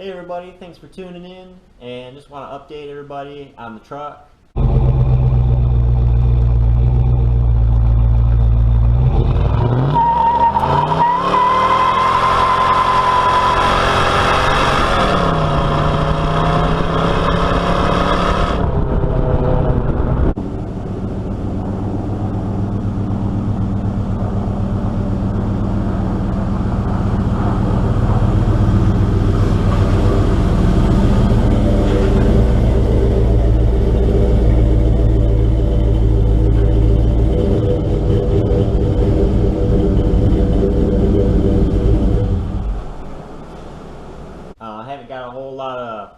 Hey everybody, thanks for tuning in, and just want to update everybody on the truck. I haven't got a whole lot of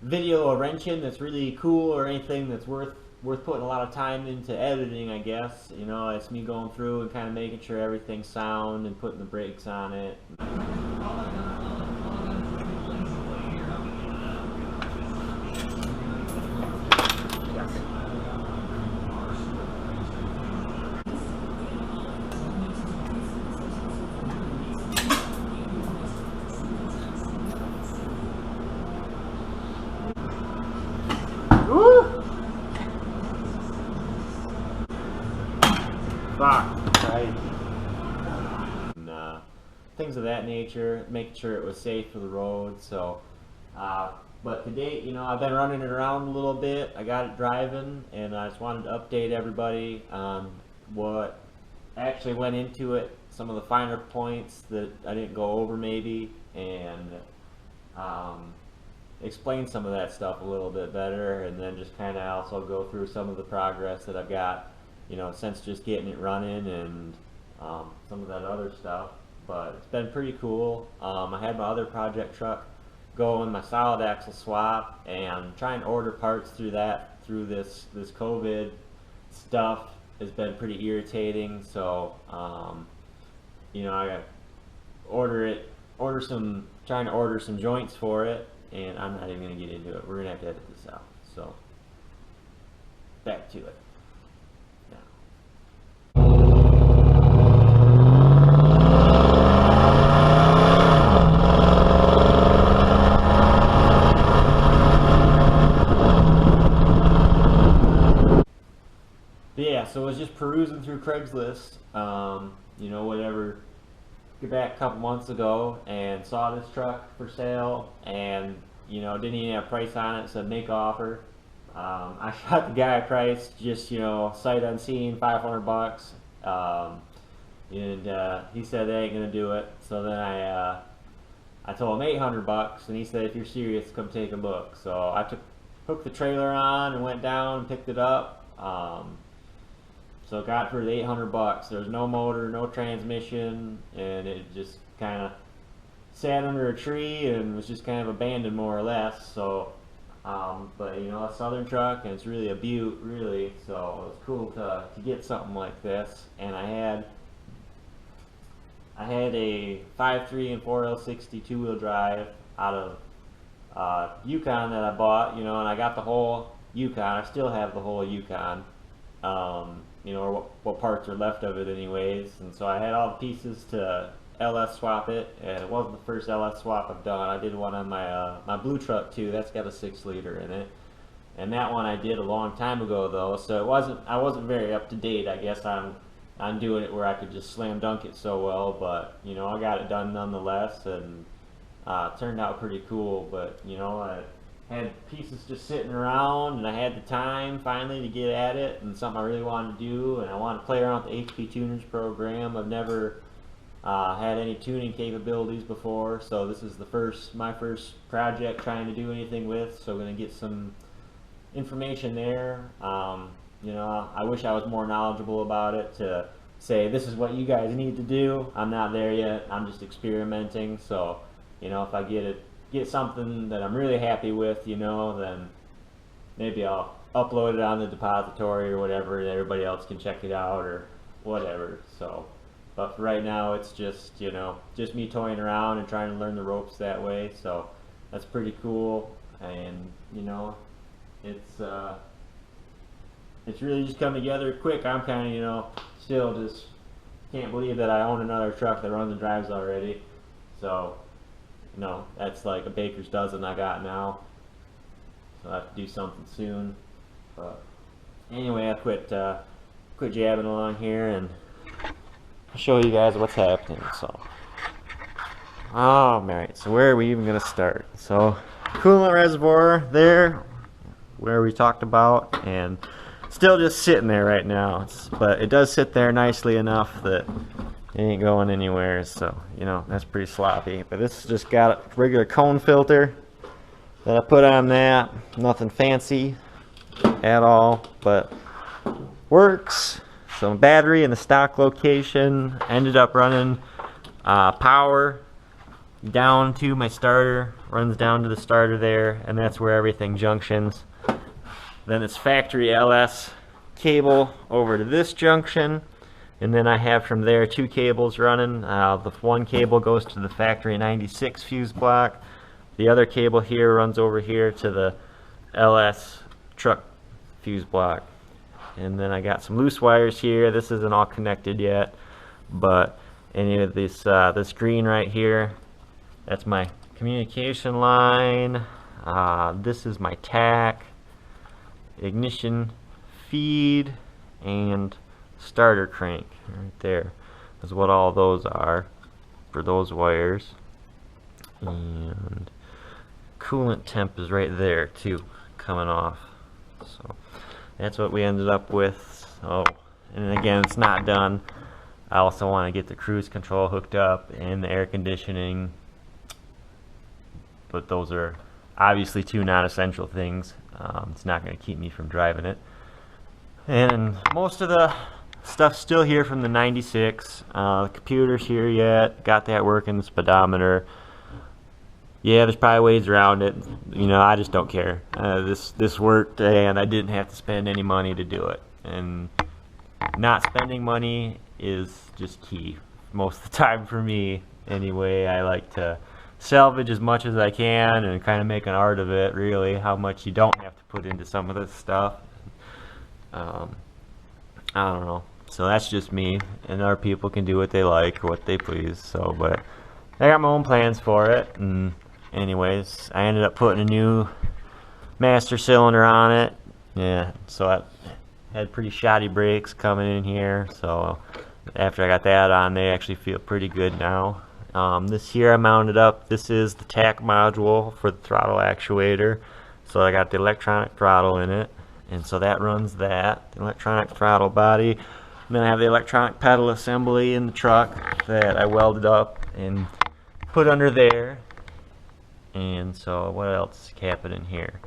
video or wrenching that's really cool or anything that's worth putting a lot of time into editing, I guess. You know, it's me going through and kind of making sure everything's sound and putting the brakes on it. Right. And, things of that nature, making sure it was safe for the road. So, but to date, you know, I've been running it around a little bit. I got it driving, and I just wanted to update everybody on what actually went into it, some of the finer points that I didn't go over maybe, and explain some of that stuff a little bit better, and then just kind of also go through some of the progress that I've got, you know, since just getting it running and some of that other stuff. But it's been pretty cool. I had my other project truck going, my solid axle swap, and trying to order parts through this COVID stuff has been pretty irritating. So you know, I got trying to order some joints for it, and I'm not even going to get into it. We're going to have to edit this out. So back to it. Yeah, so I was just perusing through Craigslist, you know, whatever, get back a couple months ago, and saw this truck for sale, and, you know, didn't even have a price on it, said make offer. I shot the guy a price, just, you know, sight unseen, $500, and he said they ain't gonna do it. So then I told him $800, and he said if you're serious, come take a look. So I hooked the trailer on and went down and picked it up. So got for the $800. There was no motor, no transmission, and it just kind of sat under a tree and was just kind of abandoned more or less. So, but you know, a southern truck, and it's really a beaut, really. So it was cool to get something like this. And I had a 5.3 and 4L60 two-wheel drive out of Yukon that I bought, you know, and I got the whole Yukon. I still have the whole Yukon. You know, or what parts are left of it anyways, and so I had all the pieces to LS swap it, and it wasn't the first LS swap I've done. I did one on my my blue truck too. That's got a 6-liter in it, and that one I did a long time ago though, so I wasn't very up to date, I guess, on doing it where I could just slam dunk it so well. But you know, I got it done nonetheless, and turned out pretty cool. But you know, I had pieces just sitting around, and I had the time finally to get at it, and something I really wanted to do, and I wanted to play around with the HP Tuners program. I've never had any tuning capabilities before, so this is my first project trying to do anything with, so I'm going to get some information there. You know, I wish I was more knowledgeable about it to say this is what you guys need to do. I'm not there yet. I'm just experimenting, so you know, if I get something that I'm really happy with, you know, then maybe I'll upload it on the depository or whatever, and everybody else can check it out or whatever. So, but for right now, it's just, you know, just me toying around and trying to learn the ropes that way. So that's pretty cool, and you know, it's really just come together quick. I'm kind of, you know, still just can't believe that I own another truck that runs and drives already. So you know, that's like a baker's dozen I got now. So I have to do something soon. But anyway, I quit jabbing along here and I'll show you guys what's happening. So, alright, so where are we even gonna start? So, coolant reservoir there, where we talked about, and still just sitting there right now. But it does sit there nicely enough that it ain't going anywhere, so, you know, that's pretty sloppy. But this just got a regular cone filter that I put on that. Nothing fancy at all, but works. So battery in the stock location. Ended up running power down to my starter. Runs down to the starter there, and that's where everything junctions. Then it's factory LS cable over to this junction. And then I have from there 2 cables running. The one cable goes to the factory 96 fuse block. The other cable here runs over here to the LS truck fuse block. And then I got some loose wires here. This isn't all connected yet, but any of this this green right here, that's my communication line. This is my tach, ignition, feed, and starter crank right there is what all those are for those wires. And coolant temp is right there too, coming off. So that's what we ended up with. Oh, and again, it's not done. I also want to get the cruise control hooked up and the air conditioning, but those are obviously 2 non-essential things. It's not going to keep me from driving it. And most of the stuff's still here from the 96. The computer's here yet. Got that working, the speedometer. Yeah, there's probably ways around it. You know, I just don't care. This worked, and I didn't have to spend any money to do it. And not spending money is just key most of the time for me. Anyway, I like to salvage as much as I can and kind of make an art of it, really, how much you don't have to put into some of this stuff. I don't know. So that's just me, and other people can do what they like or what they please. So, but I got my own plans for it. And anyways, I ended up putting a new master cylinder on it. Yeah, so I had pretty shoddy brakes coming in here. So after I got that on, they actually feel pretty good now. This here I mounted up. This is the tach module for the throttle actuator. So I got the electronic throttle in it, and so that runs that, the electronic throttle body. And then I have the electronic pedal assembly in the truck that I welded up and put under there. And so what else is happening here?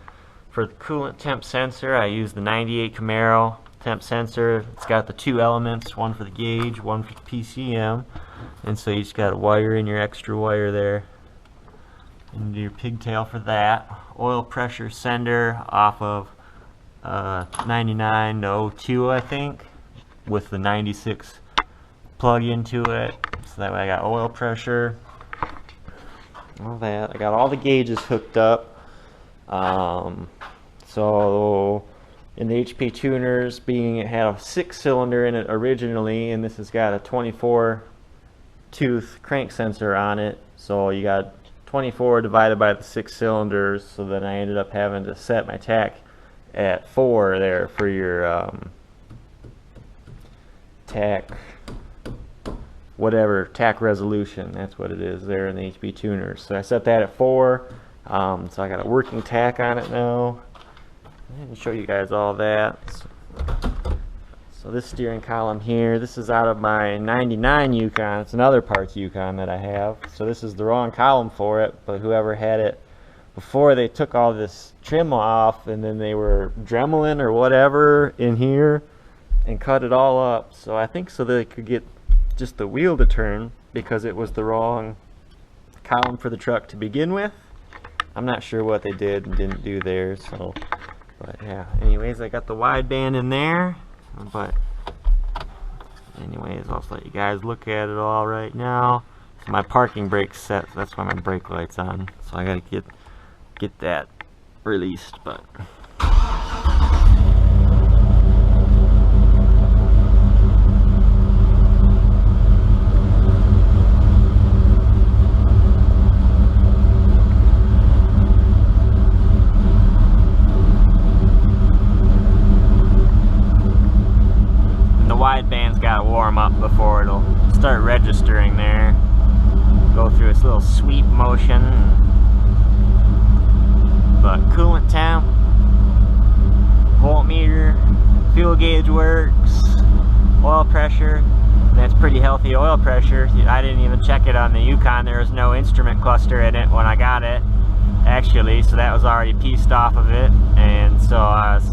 For the coolant temp sensor, I use the 98 Camaro temp sensor. It's got the 2 elements, one for the gauge, one for the PCM. And so you just got to wire in your extra wire there into your pigtail for that. Oil pressure sender off of 99 to 02, I think, with the 96 plug into it. So that way I got oil pressure, all that. I got all the gauges hooked up. So in the HP tuners, being it had a 6-cylinder in it originally, and this has got a 24-tooth crank sensor on it. So you got 24 divided by the 6 cylinders. So then I ended up having to set my tach at 4 there for your tach, whatever, tach resolution. That's what it is there in the HP tuners. So I set that at 4. So I got a working tach on it now. Let me show you guys all that. So this steering column here, this is out of my 99 Yukon. It's another parts Yukon that I have. So this is the wrong column for it, but whoever had it before, they took all this trim off, and then they were dremeling or whatever in here and cut it all up. So I think so they could get just the wheel to turn, because it was the wrong column for the truck to begin with. I'm not sure what they did and didn't do there. So, but yeah, anyways, I got the wideband in there. But anyways, I'll just let you guys look at it all right now. So my parking brake's set, so that's why my brake light's on. So I gotta get that released. But gauge works, oil pressure. That's pretty healthy oil pressure. I didn't even check it on the Yukon. There was no instrument cluster in it when I got it, actually, so that was already pieced off of it. And so I was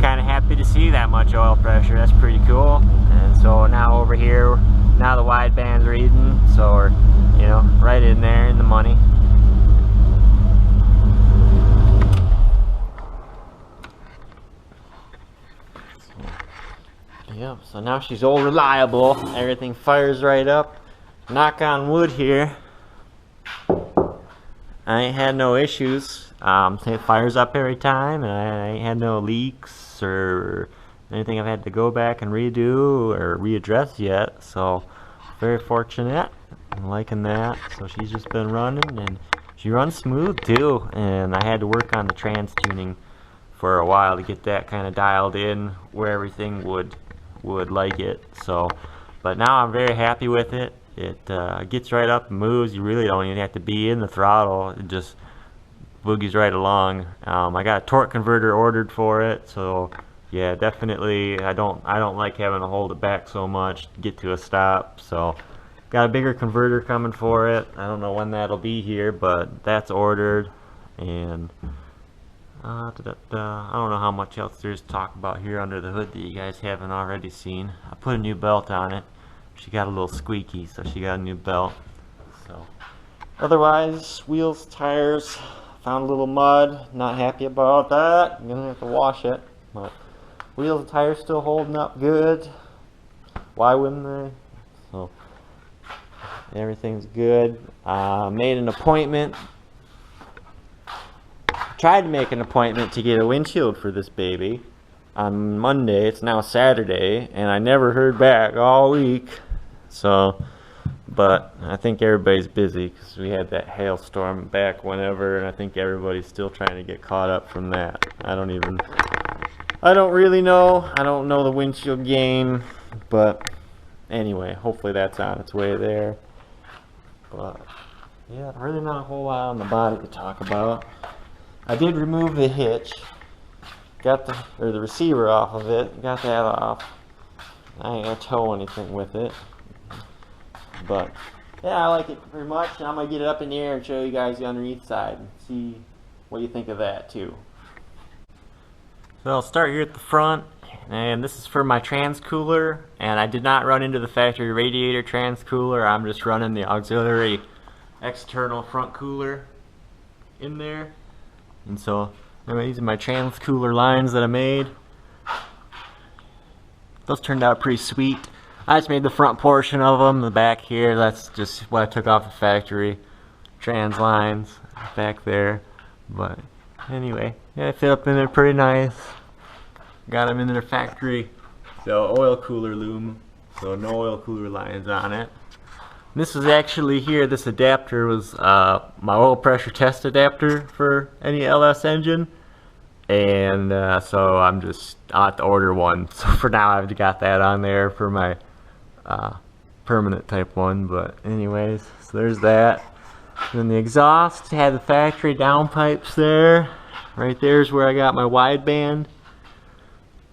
kind of happy to see that much oil pressure. That's pretty cool. And so now over here, now the wideband's reading, so we're, you know, right in there in the money. Yep, so now she's all reliable. Everything fires right up. Knock on wood here. I ain't had no issues. It fires up every time, and I ain't had no leaks or anything I've had to go back and redo or readdress yet. So very fortunate. I'm liking that. So she's just been running, and she runs smooth too. And I had to work on the trans tuning for a while to get that kind of dialed in where everything would like it. So, but now I'm very happy with it. It gets right up and moves. You really don't even have to be in the throttle. It just boogies right along. I got a torque converter ordered for it, so yeah, definitely I don't like having to hold it back so much to get to a stop. So got a bigger converter coming for it. I don't know when that'll be here, but that's ordered. And I don't know how much else there's to talk about here under the hood that you guys haven't already seen. I put a new belt on it. She got a little squeaky, so she got a new belt. So otherwise, wheels, tires, found a little mud. Not happy about that. I'm gonna have to wash it. But wheels and tires still holding up good. Why wouldn't they? So everything's good. Made an appointment. Tried to make an appointment to get a windshield for this baby on Monday. It's now Saturday, and I never heard back all week. So, but I think everybody's busy because we had that hailstorm back whenever, and I think everybody's still trying to get caught up from that. I don't really know. I don't know the windshield game, but anyway, hopefully that's on its way there. But yeah, really not a whole lot on the body to talk about. I did remove the hitch, got the receiver off of it, got that off. I ain't gonna tow anything with it, but yeah, I like it very much, and I'm gonna get it up in the air and show you guys the underneath side and see what you think of that too. So I'll start here at the front, and this is for my trans cooler, and I did not run into the factory radiator trans cooler. I'm just running the auxiliary external front cooler in there. And so these are my trans cooler lines that I made. Those turned out pretty sweet. I just made the front portion of them. The back here, that's just what I took off the factory trans lines back there. But anyway, yeah, it fit up in there pretty nice. Got them in their factory, so oil cooler loom, so no oil cooler lines on it. This was actually here, this adapter was my oil pressure test adapter for any LS engine. And so I'll have to order one. So for now I've got that on there for my permanent type one. But anyways, so there's that. And then the exhaust had the factory downpipes there. Right there's where I got my wideband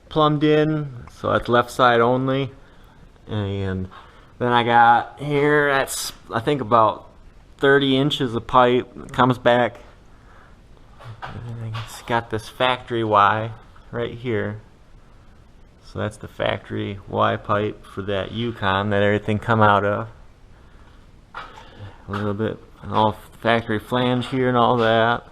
plumbed in. So that's left side only. And then I got here, that's I think about 30 inches of pipe. It comes back. And it's got this factory Y right here. So that's the factory Y pipe for that Yukon that everything come out of. A little bit, and all factory flange here and all that.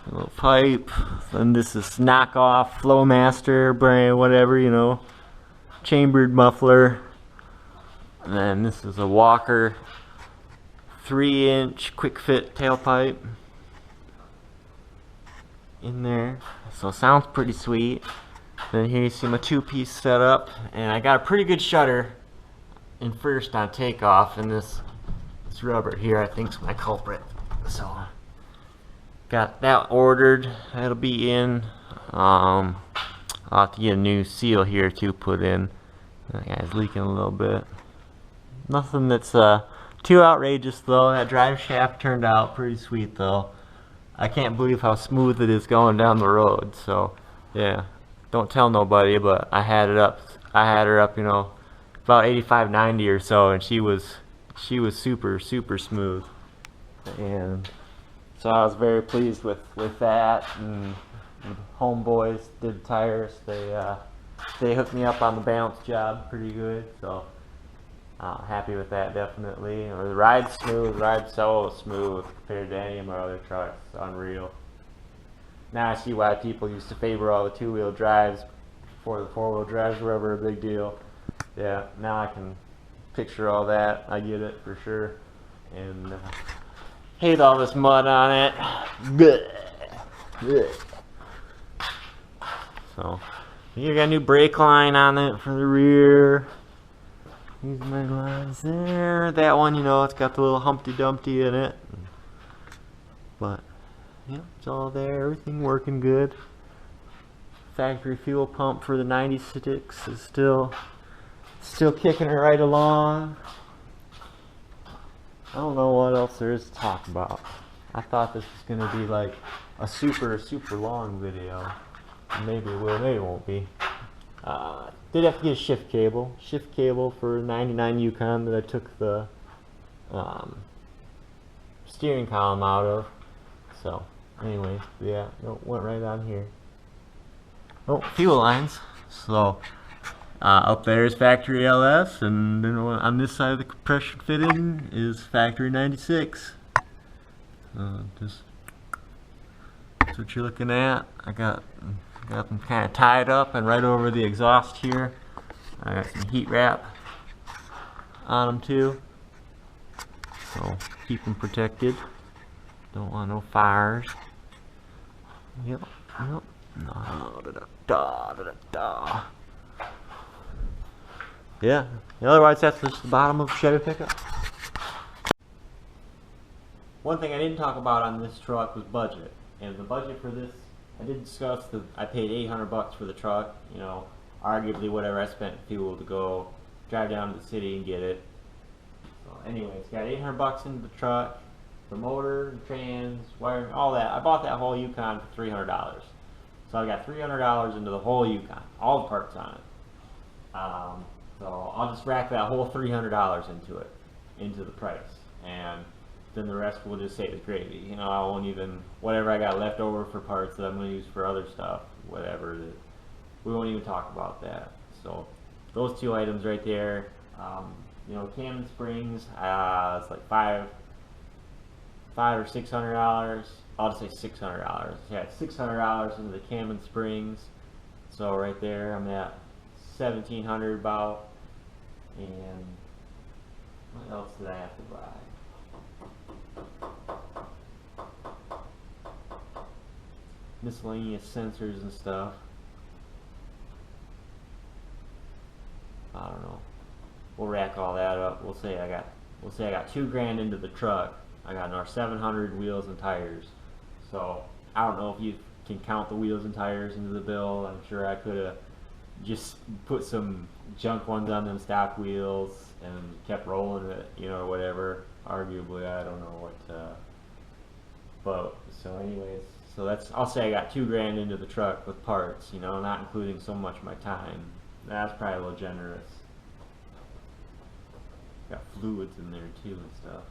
A little pipe. Then this is knockoff Flowmaster brand, whatever, you know, chambered muffler. And then this is a Walker 3-inch quick fit tailpipe in there. So it sounds pretty sweet. Then here you see my two-piece setup, and I got a pretty good shutter in first on takeoff, and this rubber here I think is my culprit. So got that ordered. That'll be in. I'll have to get a new seal here too put in. That guy's leaking a little bit. Nothing that's too outrageous though. That drive shaft turned out pretty sweet though. I can't believe how smooth it is going down the road. So yeah, don't tell nobody, but I had her up, you know, about 85, 90 or so, and she was super smooth, and so I was very pleased with that. And the homeboys did tires. They hooked me up on the balance job pretty good, so happy with that, definitely. Or the ride's smooth. The ride's so smooth compared to any of my other trucks. It's unreal. Now I see why people used to favor all the two-wheel drives before the four-wheel drives were ever a big deal. Yeah, now I can picture all that. I get it for sure. And hate all this mud on it. Blech. Blech. So you got a new brake line on it for the rear. These my lines there. That one, you know, it's got the little Humpty Dumpty in it. But yeah, it's all there. Everything working good. Factory fuel pump for the 96 is still kicking it right along. I don't know what else there is to talk about. I thought this was gonna be like a super long video. Maybe it will, maybe it won't be. Did have to get a shift cable for 99 Yukon that I took the steering column out of. So anyway, yeah, no, went right on here. Oh, fuel lines. So up there is factory LS, and then on this side of the compression fitting is factory 96. Just that's what you're looking at. I got them kind of tied up, and right over the exhaust here I got some heat wrap on them too, so keep them protected. Don't want no fires. Yep. No, yeah, otherwise that's just the bottom of a Chevy pickup. One thing I didn't talk about on this truck was budget. And the budget for this, I did discuss that I paid $800 for the truck. You know, arguably whatever I spent fuel to go drive down to the city and get it. So anyway, it's got $800 into the truck, the motor, the trans, wiring, all that. I bought that whole Yukon for $300. So I got $300 into the whole Yukon, all the parts on it. So I'll just rack that whole $300 into the price, and then the rest we'll just say is gravy. You know, I won't even, whatever I got left over for parts that I'm going to use for other stuff, whatever, we won't even talk about that. So those two items right there, you know, cam springs, it's like $500 or $600. I'll just say $600. Yeah, $600 into the cam springs. So right there, I'm at $1,700 about. And what else did I have to buy? Miscellaneous sensors and stuff. I don't know. We'll rack all that up. We'll say I got $2,000 into the truck. I got another $700 wheels and tires. So I don't know if you can count the wheels and tires into the bill. I'm sure I could have just put some junk ones on them stock wheels and kept rolling it, you know, or whatever. Arguably, I don't know what. But so anyways, so that's, I'll say I got $2,000 into the truck with parts, you know, not including so much of my time. That's probably a little generous. Got fluids in there too and stuff.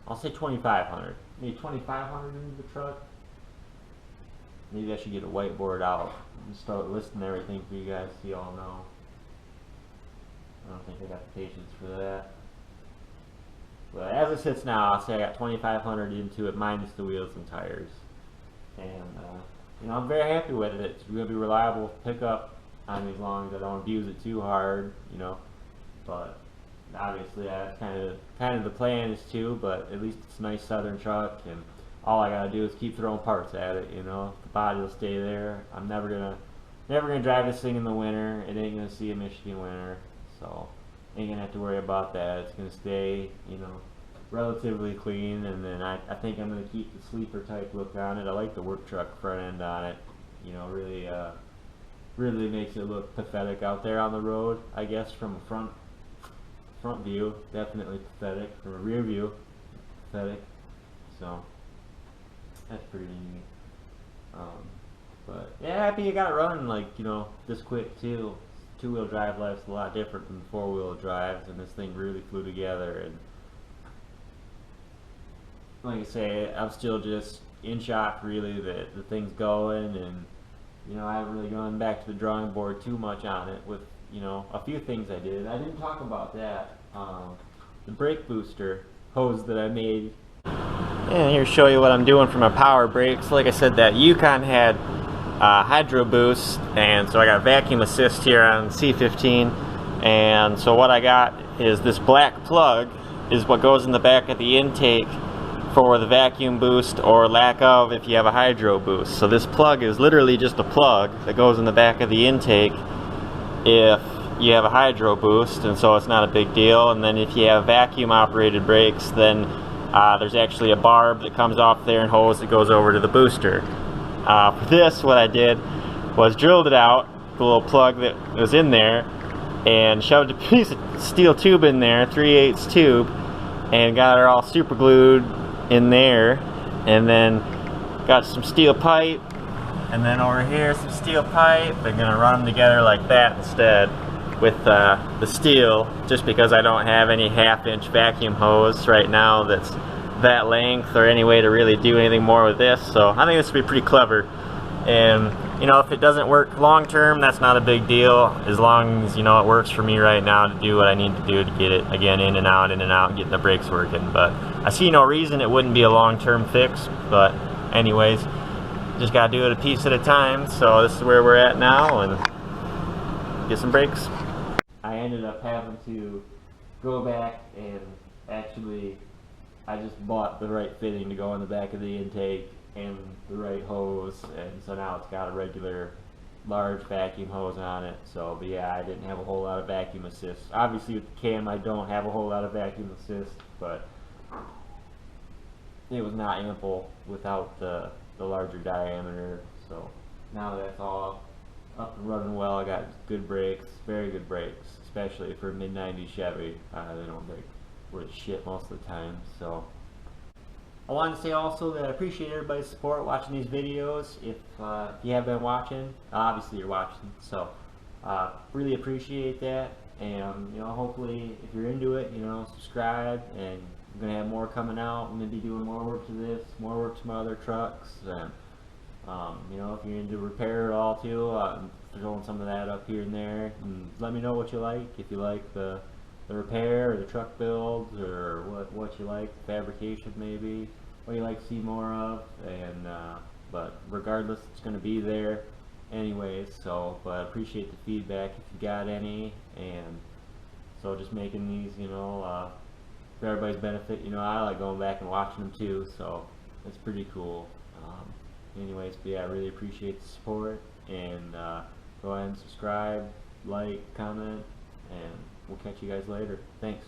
I'll say $2,500. Maybe $2,500 into the truck. Maybe I should get a whiteboard out and start listing everything for you guys so you all know. I don't think I got the patience for that. But as it sits now, I'll say I got $2,500 into it minus the wheels and tires. And you know, I'm very happy with it. It's going to be reliable pickup. I mean, as long as I don't abuse it too hard, you know. But obviously, that's kind of the plan is too. But at least it's a nice southern truck, and all I gotta do is keep throwing parts at it. You know, the body will stay there. I'm never gonna drive this thing in the winter. It ain't gonna see a Michigan winter, so ain't gonna have to worry about that. It's gonna stay, you know, relatively clean. And then I think I'm gonna keep the sleeper type look on it. I like the work truck front end on it. You know, really makes it look pathetic out there on the road. I guess from a front view, definitely pathetic. From a rear view, pathetic. So That's pretty neat. But yeah, happy you got it running like, you know, this quick too. Two-wheel drive life's a lot different than four-wheel drives, and this thing really flew together. And like I say, I'm still just in shock really that the thing's going, and you know, I haven't really gone back to the drawing board too much on it with, you know, a few things I did. I didn't talk about that. The brake booster hose that I made. And here to show you what I'm doing for my power brakes. Like I said, that Yukon had hydro boost, and so I got vacuum assist here on C15. And so what I got is this black plug is what goes in the back of the intake for the vacuum boost, or lack of if you have a hydro boost. So this plug is literally just a plug that goes in the back of the intake if you have a hydro boost, and so it's not a big deal. And then if you have vacuum operated brakes, then there's actually a barb that comes off there and hose that goes over to the booster. For this, what I did was drilled it out, the little plug that was in there, and shoved a piece of steel tube in there, 3/8 tube, and got it all super glued in there, and then got some steel pipe, and then over here some steel pipe. I'm gonna run them together like that instead with the steel, just because I don't have any 1/2-inch vacuum hose right now that's that length or any way to really do anything more with this. So I think this would be pretty clever. And you know, if it doesn't work long term, that's not a big deal, as long as, you know, it works for me right now to do what I need to do to get it again in and out, getting the brakes working. But I see no reason it wouldn't be a long-term fix. But anyways, just gotta do it a piece at a time. So this is where we're at now, and get some brakes. I ended up having to go back and actually, I just bought the right fitting to go in the back of the intake and the right hose, and so now it's got a regular large vacuum hose on it. So, but yeah, I didn't have a whole lot of vacuum assist. Obviously with the cam I don't have a whole lot of vacuum assist, but it was not ample without the larger diameter. So now that's all up and running well. I got good brakes, very good brakes, especially for a mid-90s Chevy. They don't break worth shit most of the time. So I wanted to say also that I appreciate everybody's support watching these videos. If you have been watching, obviously you're watching, so really appreciate that. And you know, hopefully if you're into it, you know, subscribe, and I'm gonna have more coming out. I'm gonna be doing more work to this, more work to my other trucks, and you know, if you're into repair at all too, I'm throwing some of that up here and there. And let me know what you like, if you like the repair or the truck builds, or what you like, fabrication maybe, what you like to see more of. And but regardless, it's going to be there anyways. So, but I appreciate the feedback if you got any. And so just making these, you know, for everybody's benefit. You know, I like going back and watching them too, so it's pretty cool. Anyways, but yeah, I really appreciate the support, and go ahead and subscribe, like, comment, and we'll catch you guys later. Thanks.